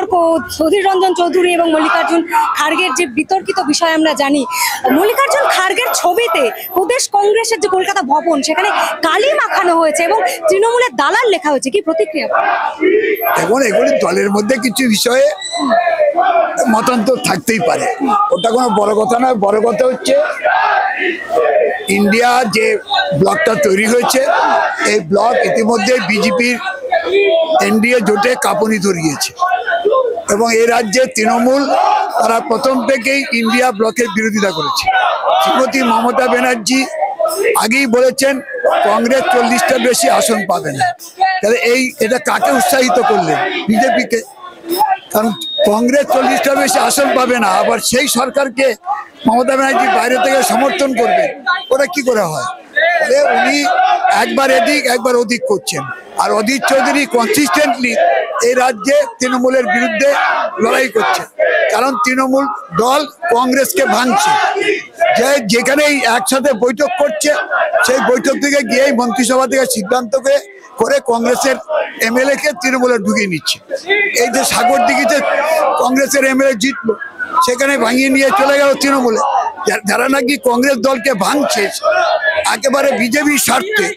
বিতর্ক অধীর রঞ্জন চৌধুরী এবং মল্লিকার্জুন খাড়গের যে বিতর্কিত বিষয় আমরা জানি, মল্লিকার্জুন খাড়গের ছবিতে প্রদেশ কংগ্রেসের যে কলকাতা ভবন সেখানে কালি মাখানো হয়েছে এবং তৃণমূলের দালাল লেখা হয়েছে, কি প্রতিক্রিয়া? এখন এগুলি দলের মধ্যে কিছু বিষয়ে মতান্তর থাকতেই পারে, ওটা কোনো বড় কথা নয়। বড় কথা হচ্ছে ইন্ডিয়া যে ব্লকটা তৈরি হয়েছে, এই ব্লক ইতিমধ্যে বিজেপির এনডিএ জোটে কাঁপুনি ধরিয়েছে এবং এই রাজ্যে তৃণমূল তারা প্রথম থেকেই ইন্ডিয়া ব্লকের বিরোধিতা করেছে। শ্রীমতী মমতা ব্যানার্জি আগেই বলেছেন কংগ্রেস 40টা বেশি আসন পাবে না। তাহলে এটা কাকে উৎসাহিত করলেন? বিজেপিকে। কারণ কংগ্রেস 40টা বেশি আসন পাবে না, আবার সেই সরকারকে মমতা ব্যানার্জি বাইরে থেকে সমর্থন করবে, ওটা কি করে হয়? উনি একবার এদিক একবার ওদিক করছেন। আর অধীর চৌধুরী কনসিস্টেন্টলি এই রাজ্যে তৃণমূলের বিরুদ্ধে লড়াই করছে, কারণ তৃণমূল দল কংগ্রেসকে ভাঙছে। যেখানেই একসাথে বৈঠক করছে, সেই বৈঠক থেকে গিয়েই মন্ত্রিসভা থেকে সিদ্ধান্ত করে কংগ্রেসের এমএলএ কে তৃণমূলে ঢুকিয়ে নিচ্ছে। এই যে সাগরদিঘিতে কংগ্রেসের এমএলএ জিতলো, সেখানে ভাঙিয়ে নিয়ে চলে গেল তৃণমূলে। যারা নাকি কংগ্রেস দলকে ভাঙছে একেবারে বিজেপির স্বার্থে,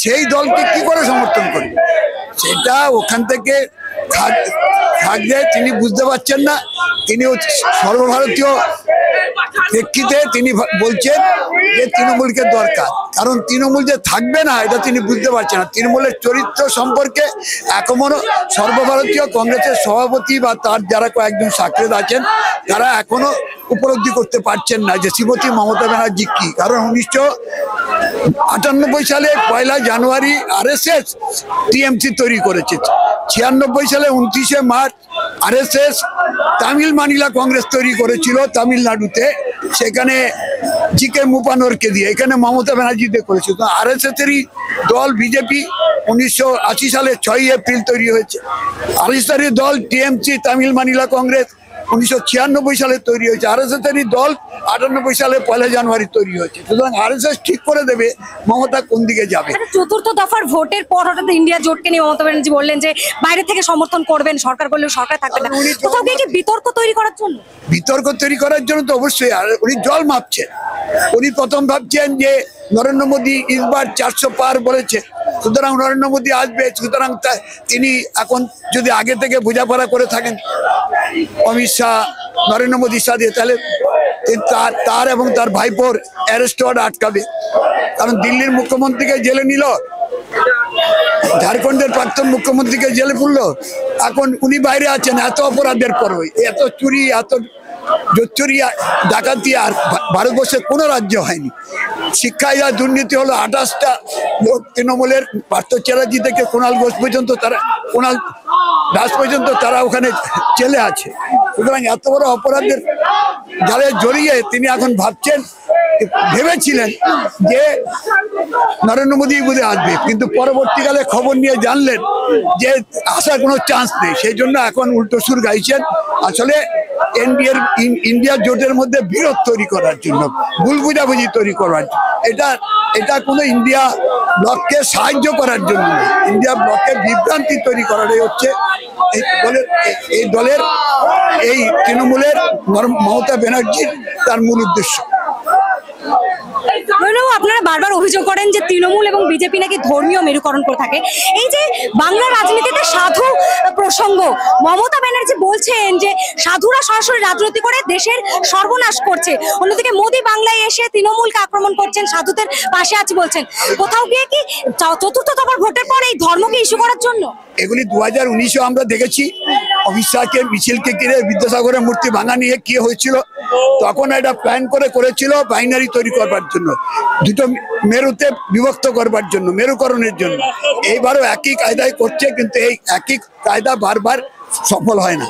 সেই দলকে কি করে সমর্থন করবে? সেটা ওখান থেকে থাকলে তিনি বুঝতে পারছেন না। তিনি সর্বভারতীয় প্রেক্ষিতে তিনি বলছেন যে তৃণমূলকে দরকার, কারণ তৃণমূল যে থাকবে না এটা তিনি বুঝতে পারছেন না। তৃণমূলের চরিত্র সম্পর্কে এখনো সর্বভারতীয় কংগ্রেসের সভাপতি বা তার যারা কয়েকজন সাক্ষাৎ আছেন তারা এখনো উপলব্ধি করতে পারছেন না যে শ্রীমতী মমতা ব্যানার্জি কি। কারণ 1998 সালে 1 জানুয়ারি আরএসএস টিএমসি তৈরি করেছে। 96 সালে 29শে মার্চ আরএসএস তামিল মানিলা কংগ্রেস তৈরি করেছিল তামিলনাড়ুতে, সেখানে জিকে মুপানোরকে দিয়ে, এখানে মমতা ব্যানার্জি দিয়ে করেছিল। আরএসএস এরই দল বিজেপি 1980 সালে 6 এপ্রিল তৈরি হয়েছে। আরএসএস এর দল টিএমসি তামিল মানিলা কংগ্রেস 1996 সালে তৈরি হয়েছে। আরএসএস এরই দল 98 সালে 1 জানুয়ারি তৈরি হয়েছে। সুতরাং আরএসএস ঠিক করে দেবে মমতা কোন দিকে যাবে। চতুর্থ দফার ভোটের পর হঠাৎ ইন্ডিয়া জোটকে নিয়ে মমতা ব্যানার্জি বললেন যে বাইরে থেকে সমর্থন করবেন, সরকার করলেও সরকার থাকবে না। কোথাও কি বিতর্ক তৈরি করার জন্য? বিতর্ক তৈরি করার জন্য তো অবশ্যই। আর উনি জল মাপছেন। উনি প্রথম ভাবছেন যে নরেন্দ্র মোদী ইসবার 400 পার বলেছে, সুতরাং নরেন্দ্র মোদী আসবে। সুতরাং তিনি এখন যদি আগে থেকে বোঝাপড়া করে থাকেন অমিত শাহ নরেন্দ্র মোদীর সাথে, তাহলে তার এবং তার ভাইপোর অ্যারেস্ট অর্ডার আটকাবে। কারণ দিল্লির মুখ্যমন্ত্রীকে জেলে নিল, ঝাড়খণ্ডের প্রাক্তন মুখ্যমন্ত্রীকে জেলে পুরলো, এখন উনি বাইরে আছেন। এত অপরাধের পর, এত চুরি, এত জোচ্চুরি, ডাকাতি আর ভারতবর্ষে কোনো রাজ্য হয়নি। শিক্ষায় যা দুর্নীতি হলো, 28টা লোক তৃণমূলের পার্থ চ্যাটার্জি থেকে কুণাল ঘোষ পর্যন্ত, কুণাল দাস পর্যন্ত তারা ওখানে জেলে আছে। সুতরাং এত বড় অপরাধের জালে জড়িয়ে তিনি এখন ভেবেছিলেন যে নরেন্দ্র মোদী বুঝে আসবে, কিন্তু পরবর্তীকালে খবর নিয়ে জানলেন যে আসার কোনো চান্স নেই। সেই জন্য এখন উল্টো সুর গাইছেন। আসলে ইন্ডিয়া জোটের মধ্যে বিরোধ তৈরি করার জন্য, ভুল বুঝাবুঝি তৈরি করার, এটা কোনো ইন্ডিয়া ব্লককে সাহায্য করার জন্য, ইন্ডিয়া ব্লকের বিভ্রান্তি তৈরি করাটাই হচ্ছে এই দলের, এই তৃণমূলের মমতা ব্যানার্জির তার মূল উদ্দেশ্য। আপনারা বারবার অভিযোগ করেন যে তৃণমূল এবং বিজেপি নাকি ধর্মীয় মেরুকরণ করে থাকে। এই যে বাংলা রাজনীতিতে সাধু প্রসঙ্গ, মমতা ব্যানার্জি বলছেন যে সাধুরা সরাসরি রাজনীতি করে দেশের সর্বনাশ করছে, অন্যদিকে মোদী বাংলায় এসে তৃণমূলকে আক্রমণ করছেন, সাধুদের পাশে আছে বলছেন। কোথাও গিয়ে কি চতুর্থ দফার ভোটের পর এই ধর্মকে ইস্যু করার জন্য? এগুলি 2019 আমরা দেখেছি, অমিত শাহকে মিছিলকে ঘিরে বিদ্যাসাগরের মূর্তি ভাঙা নিয়ে কি হয়েছিল। তখন এটা প্ল্যান করেছিল বাইনারি তৈরি করবার জন্য, দুটো মেরুতে বিভক্ত করবার জন্য, মেরুকরণের জন্য। এইবারও একই কায়দায় করছে, কিন্তু এই একই কায়দা বারবার সফল হয় না।